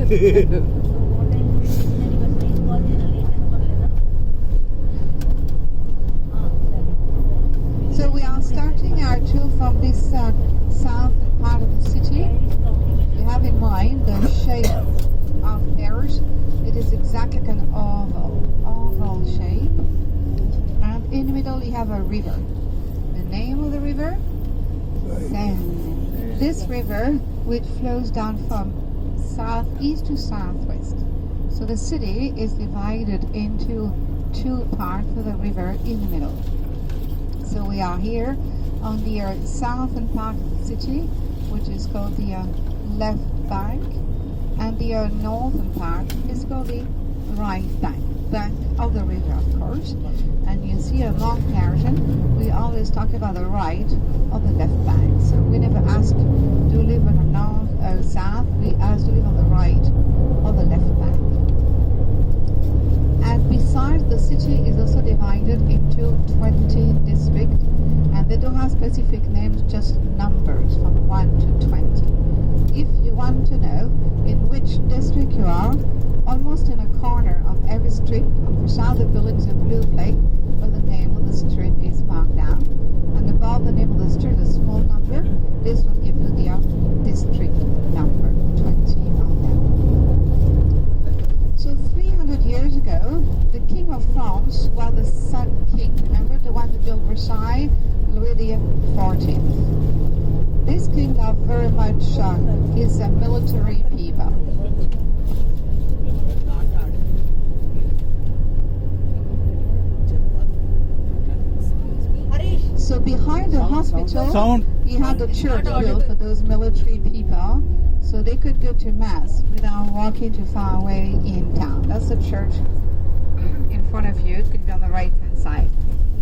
So we are starting our tour from this south part of the city. You have in mind the shape of Paris. It is exactly like an oval shape. And in the middle you have a river. The name of the river? Seine. This river, which flows down from southeast to southwest. So the city is divided into two parts with a river in the middle. So we are here on the southern part of the city, which is called the left bank, and the northern part is called the right bank of the river, of course. And you see among Parisian, we always talk about the right or the left bank. So we never ask, do you live on the north or south? We ask, do you live on the right or the left bank? And besides, the city is also divided into 20 districts, and they don't have specific names, just numbers from 1 to 20. If you want to know in which district you are, almost in a corner of every street, on the side of the building is a blue plate where the name of the street is marked down, and above the name of the street a small number. This will give you the district number, 20 on them. So 300 years ago, the King of France was the Sun King. Remember the one that built Versailles, Louis XIV. This king loved very much his military people. So behind the hospital, he had a church built for those military people, so they could go to mass without walking too far away in town. That's the church in front of you. It could be on the right-hand side.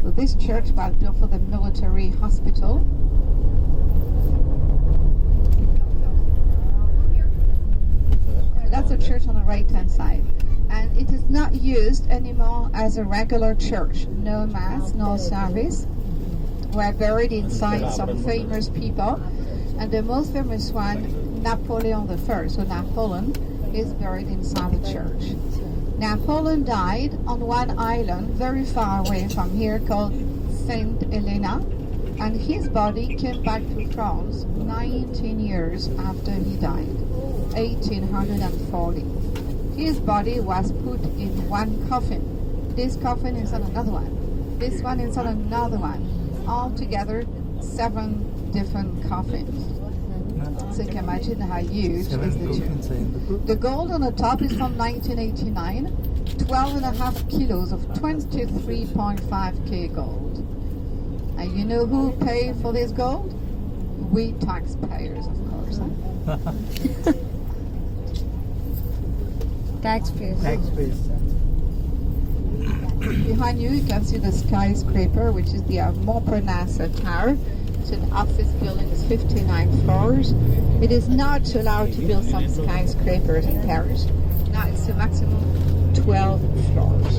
So this church was built for the military hospital. That's a church on the right-hand side. And it is not used anymore as a regular church. No mass, no service. We're buried inside some famous people. And the most famous one, Napoleon I. So Napoleon is buried inside the church. Napoleon died on one island very far away from here called Saint Helena. And his body came back to France 19 years after he died. 1840. His body was put in one coffin. This coffin is on another one. This one is on another one. Altogether, 7 different coffins. So you can imagine how huge is the tomb. The gold on the top is from 1989. 12.5 kilos of 23.5 k gold. And you know who paid for this gold? We taxpayers, of course. Huh? Taxpayers. Behind you can see the skyscraper, which is the Montparnasse Tower. It's an office building, it's 59 floors. It is not allowed to build some skyscrapers in Paris. Now it's the maximum 12 floors.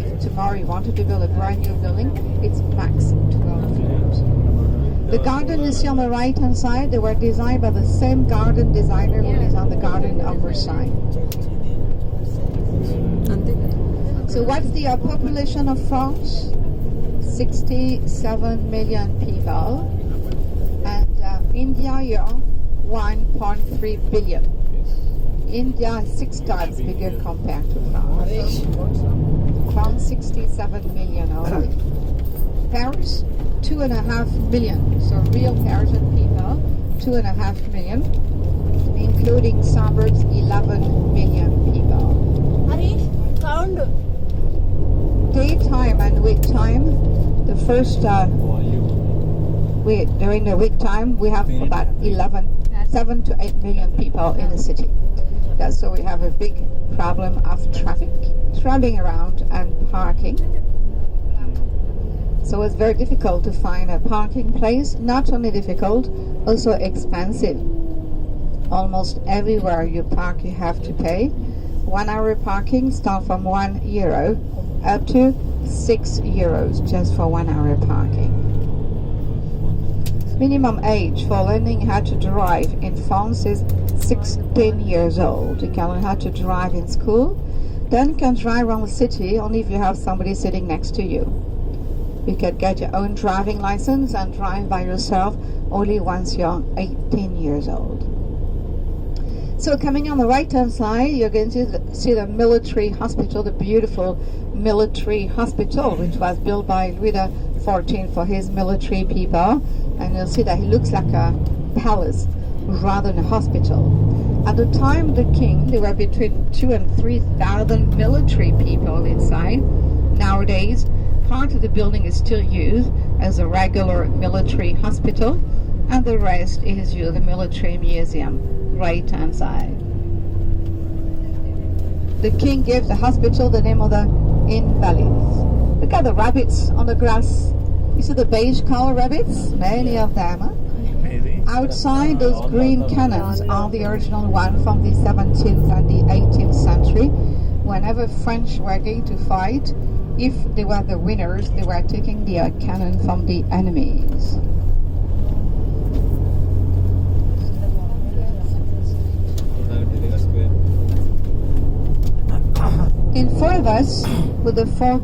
If tomorrow you wanted to build a brand new building, it's max 12 floors. The garden you see on the right hand side, they were designed by the same garden designer who designed the garden of Versailles. So what's the population of France? 67 million people. And India, you're 1.3 billion. India is 6 times bigger compared to France. France, 67 million only. Paris, 2.5 million. So real Parisian people, 2.5 million, including suburbs, 11 million people. Count. Daytime and week time, the first during the week time we have about 7 to 8 million people in the city. That's so we have a big problem of traffic, traveling around and parking. So it's very difficult to find a parking place. Not only difficult, also expensive. Almost everywhere you park you have to pay. 1 hour parking starts from €1 up to €6 just for 1 hour parking. Minimum age for learning how to drive in France is 16 years old. You can learn how to drive in school, then you can drive around the city only if you have somebody sitting next to you. You can get your own driving license and drive by yourself only once you're 18 years old. So coming on the right-hand side, you're going to see the military hospital, the beautiful military hospital, which was built by Louis XIV for his military people. And you'll see that it looks like a palace rather than a hospital. At the time of the king, there were between 2,000 and 3,000 military people inside. Nowadays, part of the building is still used as a regular military hospital, and the rest is used as a military museum, right-hand side. The king gave the hospital the name of the Invalides. Look at the rabbits on the grass. You see the beige color rabbits? Many of them. Huh? Outside, those green cannons are the original one from the 17th and the 18th century. Whenever French were going to fight, if they were the winners, they were taking the cannon from the enemies. In front of us, with the four